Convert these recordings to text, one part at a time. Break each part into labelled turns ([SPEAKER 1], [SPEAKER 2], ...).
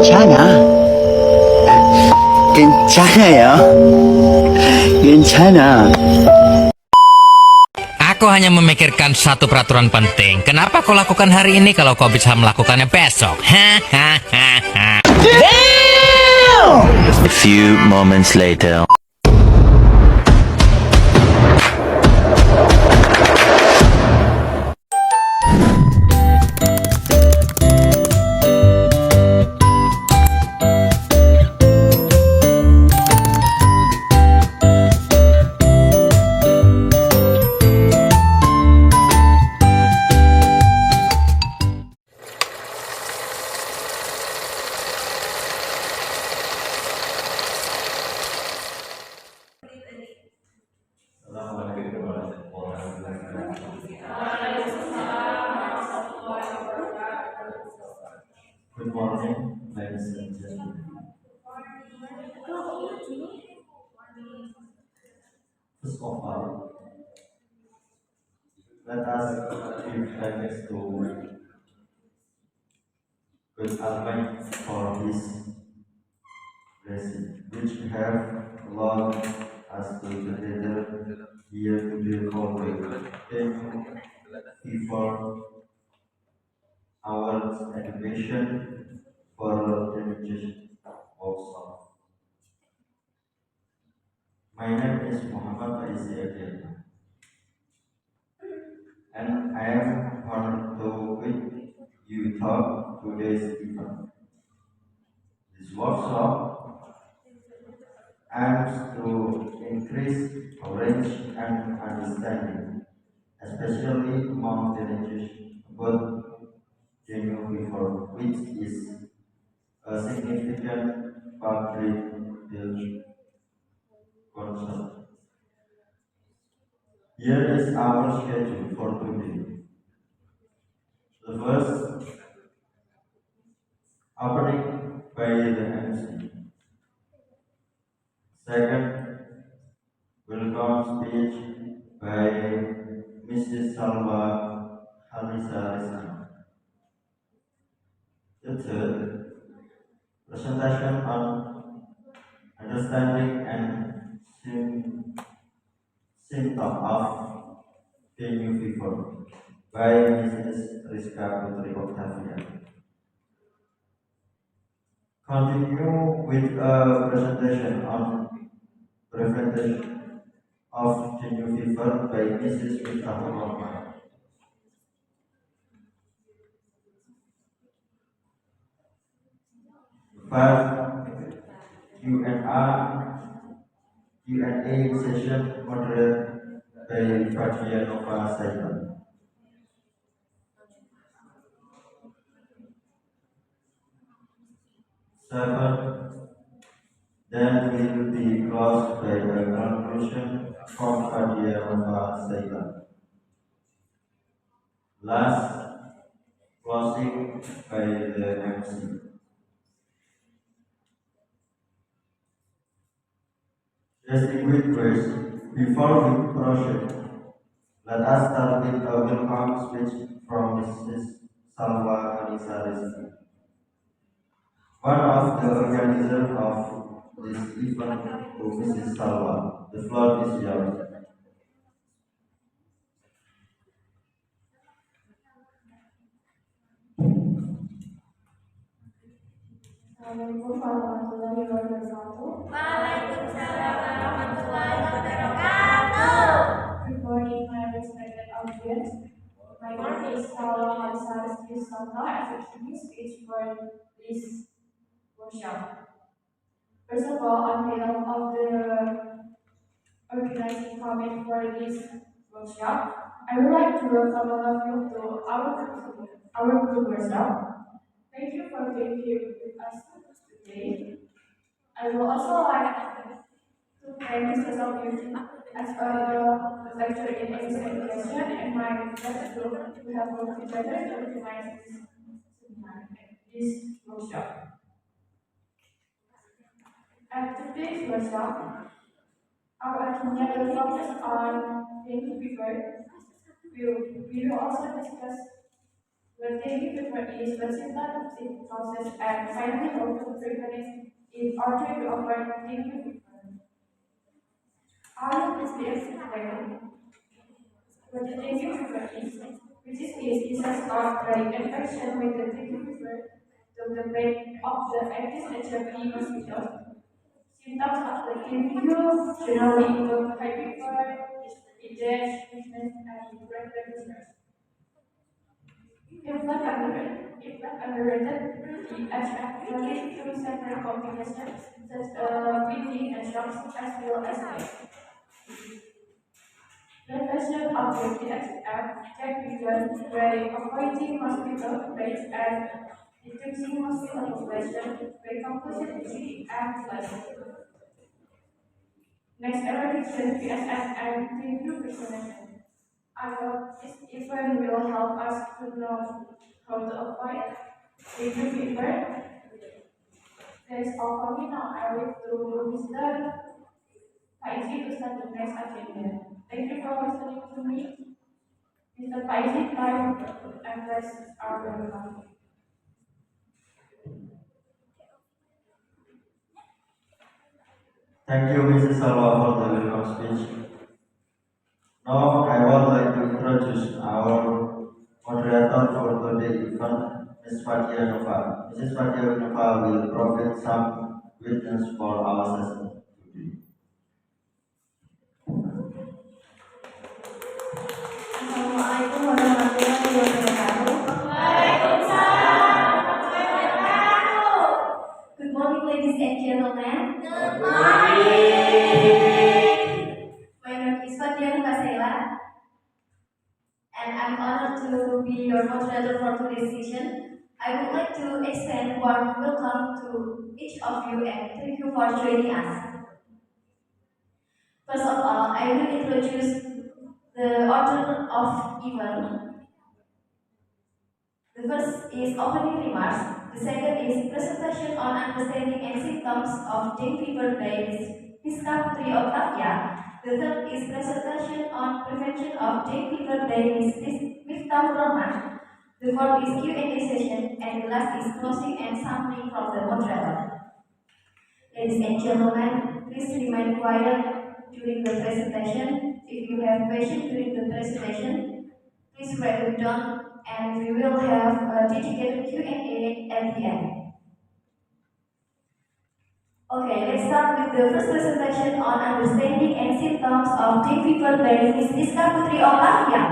[SPEAKER 1] 괜찮아. 괜찮아요. 괜찮아.
[SPEAKER 2] Aku hanya memikirkan satu peraturan penting. Kenapa kau lakukan hari ini kalau kau bisa melakukannya besok? Hahaha.
[SPEAKER 3] A few moments later.
[SPEAKER 4] Good morning, ladies and gentlemen. First of all, let us give thanks to good Almighty for His blessing, which have allowed us to together here today for the before our education for religious also. My name is Muhammad Aisi again, and I am honored to with you talk today's event. This workshop aims to increase knowledge and understanding, especially among teenagers about genuine reform, which is a significant public health concern. Here is our schedule for today. The first opening by the MC. Second, welcome speech by Mrs. Salwa Halisa Rizki. The third, presentation on understanding and symptom of dengue fever by Mrs. Rizka Putri Octavia. Continue with a presentation on prevention of dengue fever by Mrs. Miftahul Rahman. Five, Q&A session moderated by Fatia Nova Saiban. Seven, then will be closed by a conclusion from Fatia Nova Saiban. Last, closing by the MC. Distinguished guests, before we proceed, let us start with a welcome speech from Mrs. Salwa Anissa Rizki, one of the organizers of this event. To Mrs. Salwa, the floor is yours.
[SPEAKER 5] Assalamualaikum warahmatullahi wabarakatuh.
[SPEAKER 6] Waalaikumsalam warahmatullahi wabarakatuh.
[SPEAKER 5] Good morning, my respected audience. My name is Salwa Hansar Rizky as a key speech for this workshop. First of all, on behalf of the organizing committee for this workshop, I would like to welcome all of you to our group workshop. Thank you for being here with us today. I would also like to thank Mr. Sophie as a lecturer in education and my best group to have worked together to organize this seminar, this workshop. At today's workshop, our agenda will focus on dengue fever. We will also discuss What dengue fever is the symptomatic process and finally also prevention in order to avoid dengue fever. Are you please explain what the dengue fever is? Which is a caused by infection with the dengue fever to the brain of the Aedes aegypti mosquitoes. Symptoms of the dengue generally include high fever, itch, weakness, and breath weakness. If not underrated, it has actually two separate complications, such breathing and shocks, as well as prevention of the TXF can be done by avoiding mosquito bites and reducing mosquito population by composite and life. Next, eradication, PSS, and review vaccination. I hope this event will help us to know how to avoid dengue fever. That's all for me now. I will to Mr. Faizi to start the next agenda. Thank you for listening to me. Mr. Faizi, time and rest are welcome.
[SPEAKER 4] Thank you, Mrs. Salwa, for the welcome speech. Now, I would like to introduce our moderator for today's event, Ms. Fatia Nova. Mrs. Fatia Nova will provide some witness for our session today.
[SPEAKER 6] Assalamualaikum warahmatullahi wabarakatuh. Good morning, ladies and gentlemen. Good morning. My name is Fatia Nukasela, and I'm honored to be your moderator for today's session. I would like to extend warm welcome to each of you and thank you for joining us. First of all, I will introduce the order of event. The first is opening remarks. The second is presentation on understanding and symptoms of dengue fever by Ms. Putri Octavia. The third is presentation on prevention of dengue fever by Ms. Miftah Rahman. The fourth is Q&A session, and the last is closing and summary from the moderator. Ladies and gentlemen, please remain quiet during the presentation. If you have questions during the presentation, please write them down, and we will have a dedicated Q&A at the end. Okay, let's start with the first presentation on understanding and symptoms of dengue fever by Ms. Putri Octavia.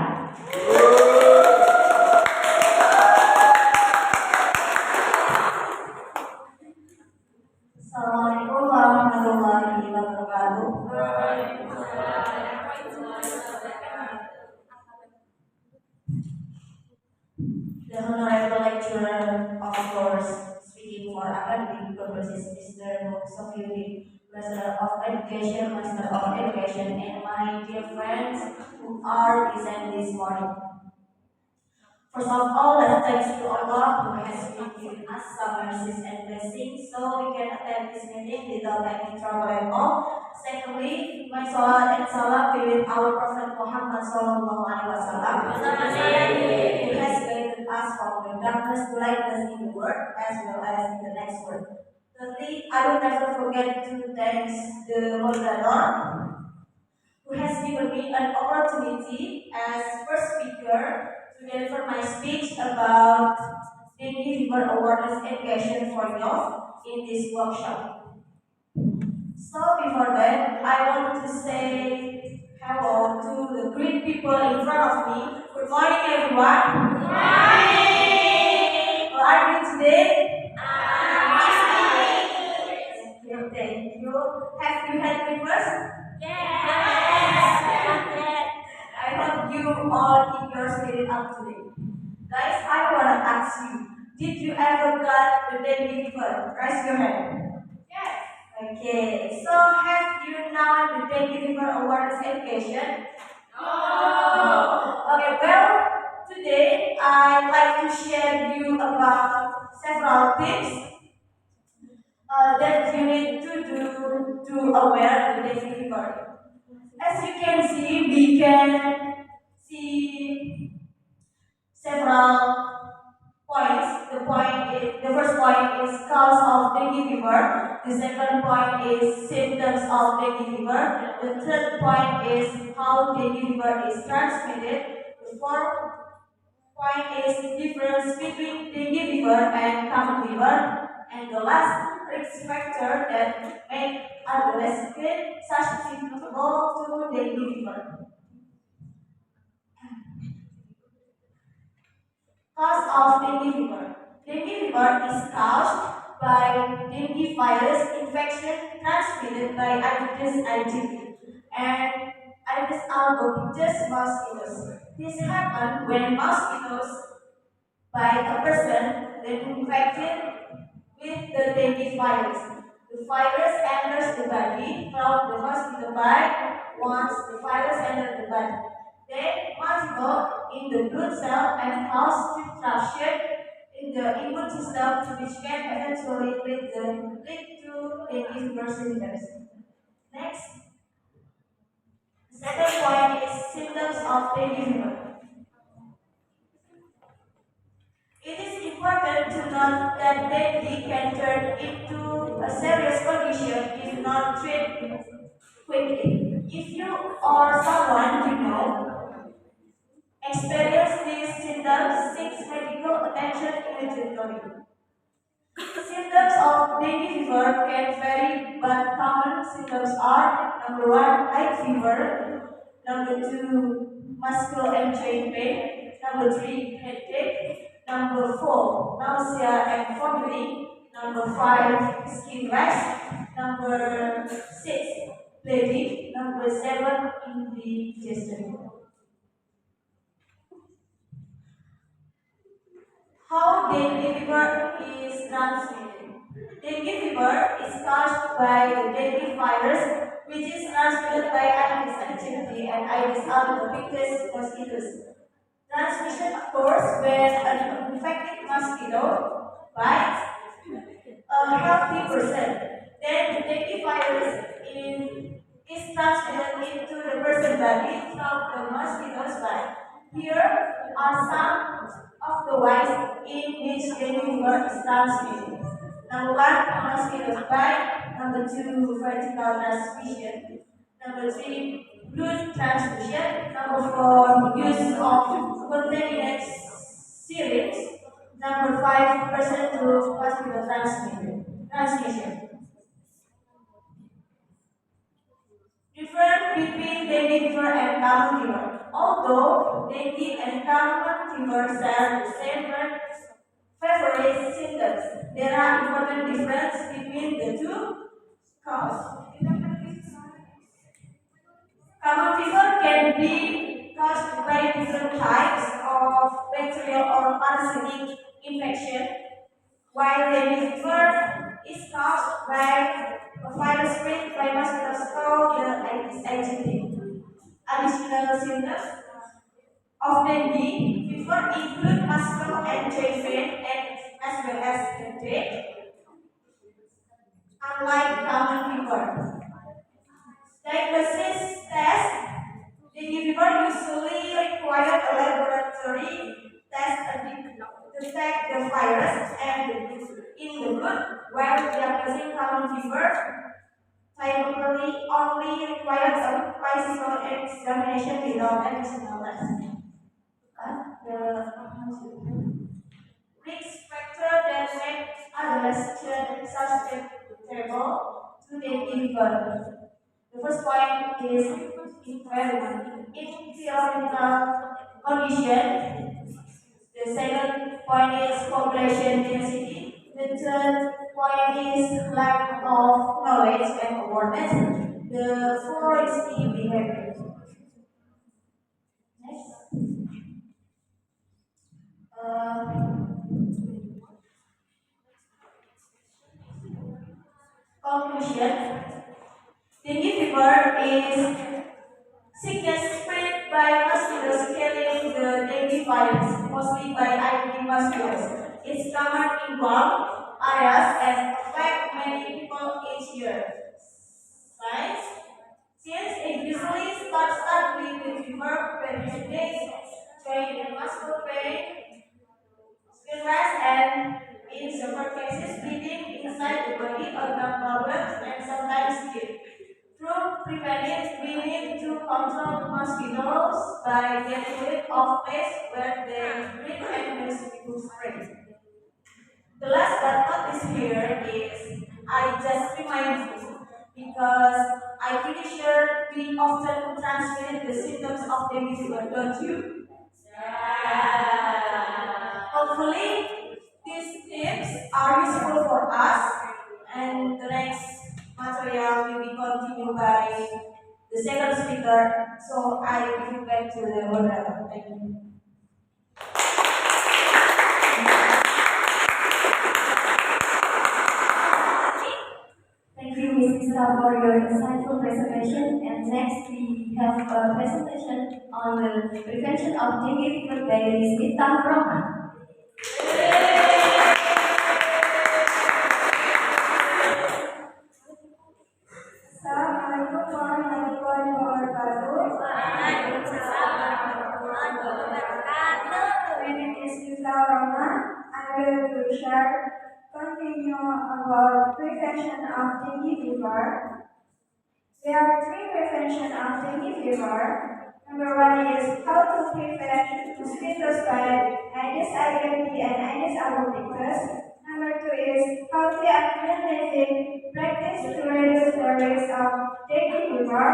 [SPEAKER 6] Assalamualaikum warahmatullahi wabarakatuh. The Honorable Lecturer, of course, speaking for academic purposes, Mr. Sofiuddin, Master of Education, Master of Education, and my dear friends who are present this morning. First of all, let's thanks to Allah who has been giving us some mercies and blessings so we can attend this meeting without any trouble at all. Secondly, my salat and salam be with our Prophet Muhammad Sallallahu Alaihi Wasallam, who has guided us from the darkness to lightness in the world as well as in the next world. Thirdly, I will never forget to thank the moderator who has given me an opportunity as first speaker to deliver my speech about dengue fever awareness education for youth in this workshop. So before that, I want to say hello to the great people in front of me. Good morning, everyone. Good morning. How are you today? Thank you. Have you had breakfast? I hope you all keep your spirit up today. Guys, I want to ask you, did you ever got the dengue fever? Raise your hand. Yes. Okay, so have you known the dengue fever awareness education? No. Okay, well, today I'd like to share you about several tips that you need to do to aware the dengue fever. As you can see, we can see several points. The first point is cause of dengue fever. The second point is symptoms of dengue fever. The third point is how dengue fever is transmitted. The fourth point is difference between dengue fever and common fever. And the last risk factor that make adolescents susceptible to dengue fever. Cause of dengue fever. Dengue fever is caused by dengue virus infection transmitted by Aedes aegypti and Aedes albopictus mosquitoes. This happens when mosquitoes bite a person then infected with the dengue virus. The virus enters the body from the mosquito bite. Once the virus enters the body, then multiple in the blood cell and cause disruption in the immune system, which can eventually lead to dengue fever symptoms. Next, the second point is symptoms of dengue fever. It is important to note that dengue can turn into a serious condition if not treated quickly. If you or someone you know experience these symptoms, seek medical attention immediately. Symptoms of dengue fever can vary, but common symptoms are number one, high fever, number two, muscle and joint pain, number three, headache, number four, nausea and vomiting, number five, skin rash, number six, bleeding, number seven, indigestion. How dengue fever is transmitted? Dengue fever is caused by the dengue virus, which is transmitted by Aedes aegypti and Aedes albopictus mosquitoes. Transmission occurs when an infected mosquito bites a healthy person. Then the dengue virus is transmitted into the person's body from the mosquito's bite. Here are some of the ways in which dengue fever is transmitted. Number one, mosquitoes bite. Number two, vertical transmission. Number three, blood transfusion. Number four, use of contaminated syringe. Number five, person to hospital transmission. Difference between dengue fever and common fever. Although dengue and common fever share the same favorite symptoms, there are important differences between the two causes. Common fever can be caused by different types of bacterial or parasitic infection, while dengue fever is caused by a virus spread by mosquitoes called the Aedes aegypti. Additional symptoms of dengue fever include muscle and joint pain and as well as headache. Unlike common fever, diagnosis test, dengue fever usually require a laboratory test to detect the virus and in the blood, while diagnosing common fever typically only requires a physical examination without additional tests. The risk factor that makes adolescents susceptible to dengue fever. The first point is environment. Environmental condition. The second point is population density. The third point is lack of knowledge and awareness. The fourth is the behavior. Next. Conclusion. Dengue fever is sickness spread by mosquitoes carrying the dengue virus, mostly by Aedes mosquitoes. It's common in warm areas and affect many people each year. Signs? Since it usually starts with fever, headache, joint and muscle pain, illness, and in severe cases, bleeding inside the body, organ problems, and sometimes death. Through prevention, we need to control mosquitoes by getting rid of places where they breed and mosquito spread. The last but not least here is I just remind you because I'm pretty sure we often transmit the symptoms of dengue fever, don't you? Yeah. Hopefully these tips are useful for us and the next material will be continued by the second speaker. So I give you back to the moderator. Thank you. Thank you, Ms. Isla, for your insightful presentation. And next, we have a presentation on the prevention of dengue fever by Ms. Mita Roman. Assalamualaikum warahmatullahi wabarakatuh. My name is Mita Roman. I will continue about prevention of dengue fever. There are three prevention of dengue fever. Number one is how to prevent mosquitoes bite, Aedes aegypti and Aedes albopictus. Number two is healthy and clean living practice to reduce the risk of dengue fever.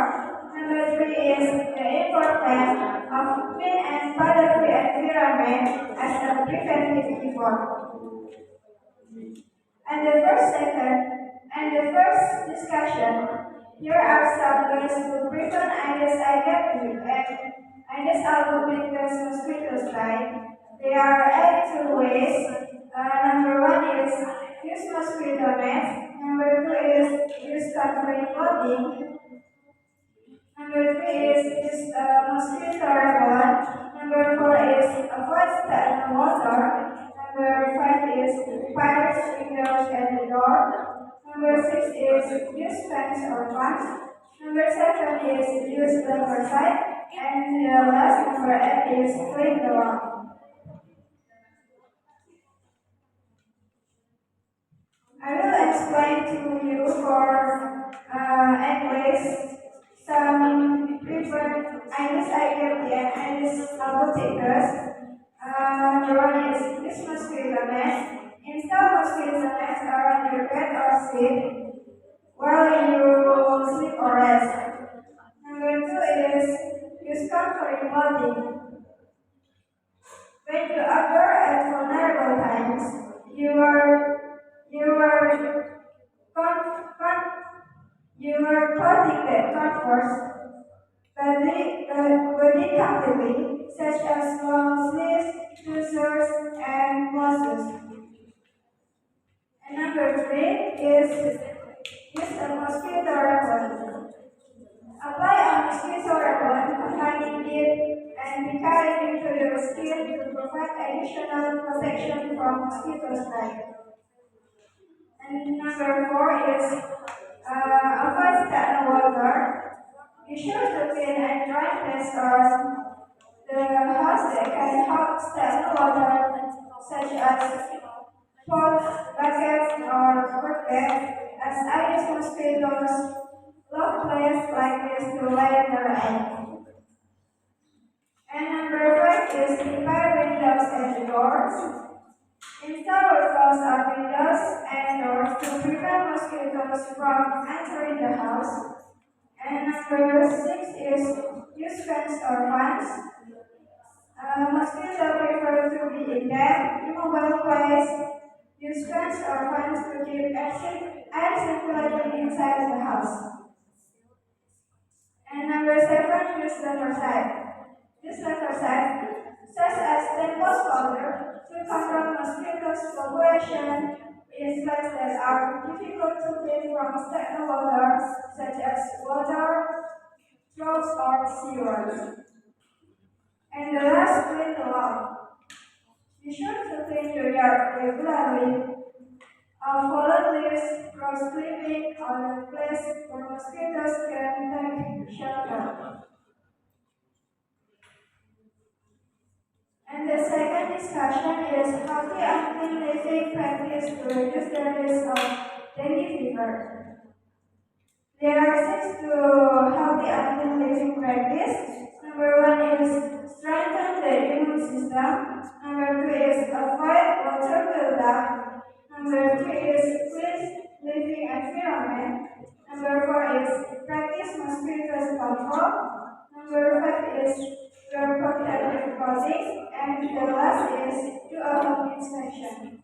[SPEAKER 6] Number three is the importance of clean and spider-free environment as a preventive effort. And the first discussion, here are some ways to prevent Aedes aegypti and Aedes albopictus mosquitoes bite. There are 82 ways. Number one is use mosquito nets. Number two is use covering clothing. Number three is use mosquito repellent. Number four is avoid stagnant water. Number five is fires windows and the door. Number six is use fans or fans. Number seven is use herbicide. And the last number eight is clean the lawn. I will explain to you for anyways some prevent Aedes aegypti and Aedes albopictus. Number one is use mosquito nets. Install mosquito nets around your bed or seat while you sleep or rest. Number two is use comforting clothing. When you are at vulnerable times, you are clothing that comforts body comfortably, such as long sleeves, trousers, and blouses. And number three is use a mosquito repellent. Apply a mosquito repellent containing it and be carried into your skin to provide additional protection from mosquito bite. And number four is avoid stagnant water. Be sure to clean and dry place or the house that can hold stagnant water, such as pots, buckets, or work bags, as Aedes mosquitoes love places like this to lay their eggs. And number five is prepare windows and doors. Install or close our windows and doors to prevent mosquitoes from entering the house. And number six is use fans or fans. Mosquitoes prefer to be in damp, immobile place. Use fans or fans to keep air circulating inside the house. And number seven, use leproside. Use leproside, such as Tempos powder, to control mosquitoes' population in places that are difficult to clean from stagnant water, such as water, troughs, or sewers. And the last, clean the lawn. Be sure to clean your yard regularly. Fallen leaves, cross clipping, or a place where mosquitoes can take shelter. And the second discussion is healthy
[SPEAKER 5] reduce the risk of dengue fever. There are 6 to healthy active living practice. Number 1 is strengthen the immune system. Number 2 is avoid water buildup. Number 3 is clean living environment. Number 4 is practice mosquito control. Number 5 is wear protective clothing. And the last is do a home inspection.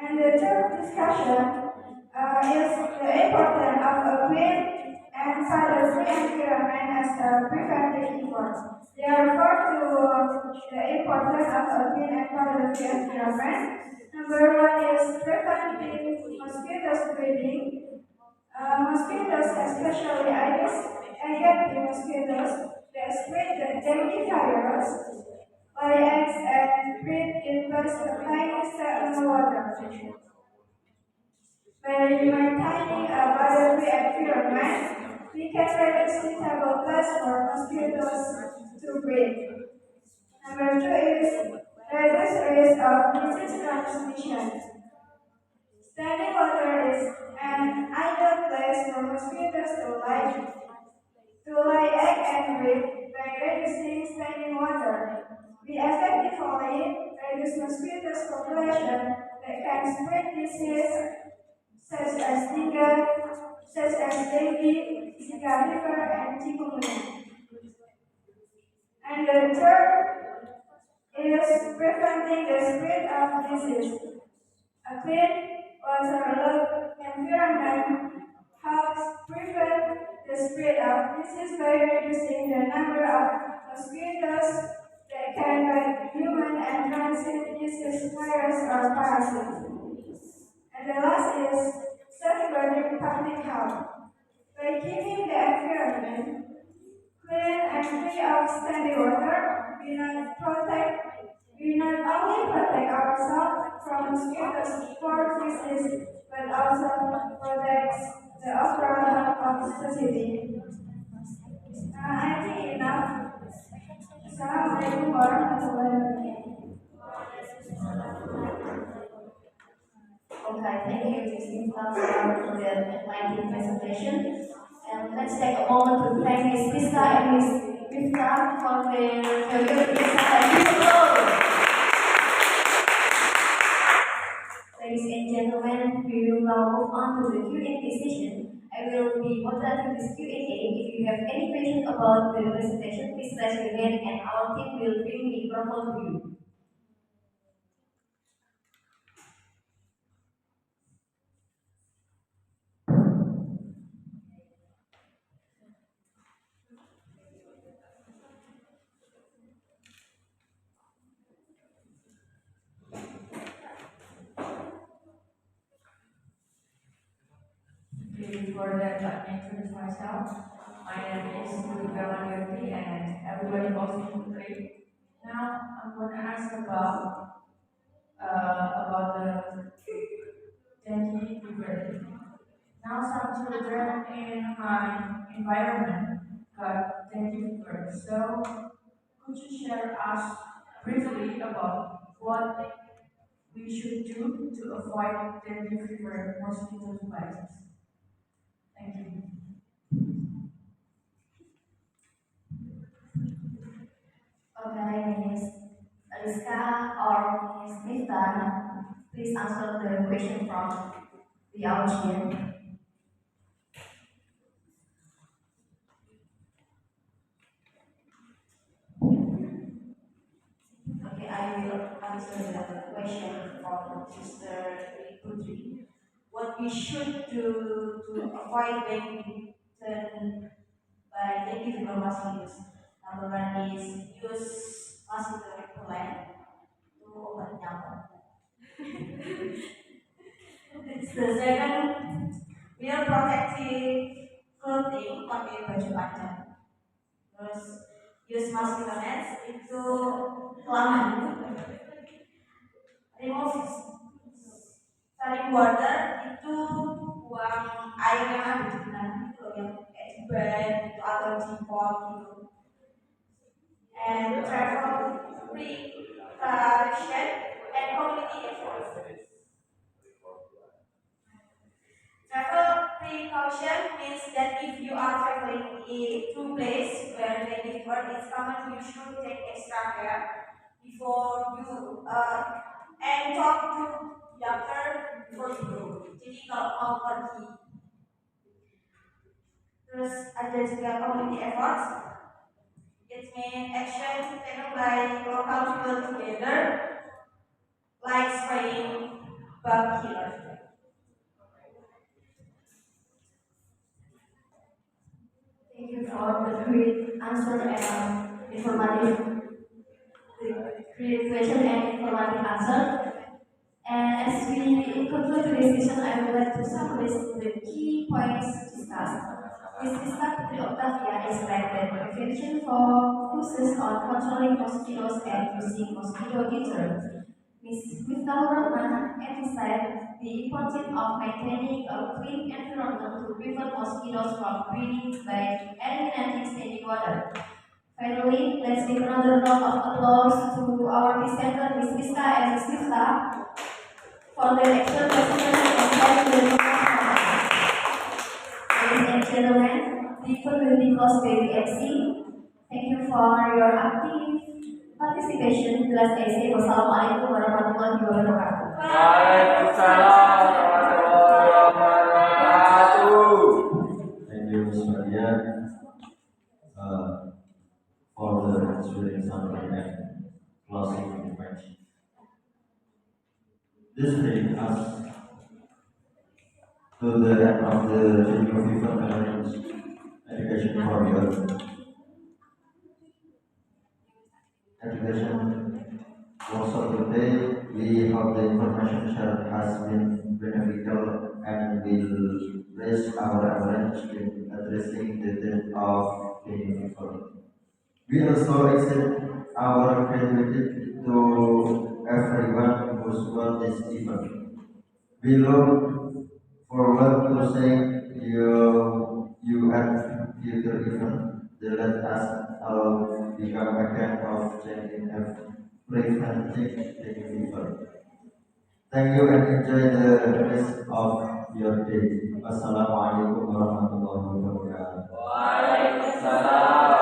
[SPEAKER 5] And the third discussion is the importance of a clean and color-free environment as a preventive effort. Therefore, to the importance of a clean and color-free environment, number 1 is preventing mosquitoes breeding. Mosquitoes, especially Aedes aegypti mosquitoes, that spread the dengue virus, lay eggs and breed in tiny stagnant water. By maintaining a water-free environment, we can reduce suitable place for mosquitoes to breed. Number 2 is reduce risk of disease transmission. Standing water is an ideal place for mosquitoes to lay egg and breed by reducing standing water. We effectively reduce mosquitoes population that can spread disease such as dengue, Zika fever, and chikungunya. And the third is preventing the spread of disease. A clean, water environment helps prevent the spread of disease by reducing the number of mosquitoes that can bite human and transmit disease, virus, or parasites. And the last is safeguarding public health. By keeping the environment clean and free of standing water, we not only protect ourselves from mosquitoes for disease, but also protects the overall health of society. I think enough. Assalamualaikum warahmatullahi wabarakatuh.
[SPEAKER 6] Okay, thank you, Ms. Mifta, for the enlightening presentation. And let's take a moment to thank Ms. Mifta and Ms. Mifta for their very insight and beautiful. Ladies and gentlemen, we will now move on to the Q&A session. I will be moderating this Q&A. If you have any questions about the presentation, please raise your hand and our team will bring the microphone to you.
[SPEAKER 1] Before that, let me introduce myself. My name is Putri and everybody calls me Putri. Now, I'm going to ask about the dengue fever. Now, some children in my environment got dengue fever. So, could you share us briefly about what we should do to avoid dengue fever mosquito bites? Thank you.
[SPEAKER 6] Okay, Ms. Aliska or Ms. Mifta, please answer the question from the audience. Okay, I will answer the question from Sister Putri. What we should do to avoid being eaten by dengue fever mosquitoes? Number 1 is use mosquito repellent to obat nyamuk. The second, wear protective clothing, pakai baju panjang. Terus use mosquito nets itu kelamaan. Remove saling water itu buang air yang ada di dalam itu loh, yang kayak di bag gitu atau di pot gitu. precaution means that if you are traveling to place where dengue fever is common, you should take extra care before you and talk to doctor before you go. Jadi kalau mau pergi, terus ada juga community efforts. It means action taken by local people together, like spraying bug killer.
[SPEAKER 5] Thank you for the great answer and informative, great question and informative answer. And as we conclude today's session, I would like to summarize the key points discussed. This discussed Putri Octavia explained that prevention focuses on controlling mosquitoes and using mosquito deterrent. Ms. Miftahur Rahman emphasized the importance of maintaining a clean environment to prevent mosquitoes from breeding by eliminating standing water. Finally, let's give another round of applause to our presenter, Ms. Vista and Ms. Vista, for their excellent presentation and sharing their knowledge. Ladies and gentlemen, the community close baby MC, thank you for your active participation. Jelas AC. Wassalamualaikum warahmatullahi wabarakatuh.
[SPEAKER 7] Waalaikumsalam warahmatullahi wabarakatuh.
[SPEAKER 4] Thank you, Ms. Maria, for the inspiring summary and closing remarks. This brings us to the end of the dengue fever awareness education for your education workshop today. We hope the information shared has been beneficial and will raise our awareness in addressing the death of dengue fever. We also extend our gratitude to everyone who supported this event. We look forward to seeing you at future events that let us all become a kind of change and preventing dengue fever. Thank you and enjoy the rest of your day. Wassalamualaikum warahmatullahi wabarakatuh.
[SPEAKER 7] Waalaikumsalam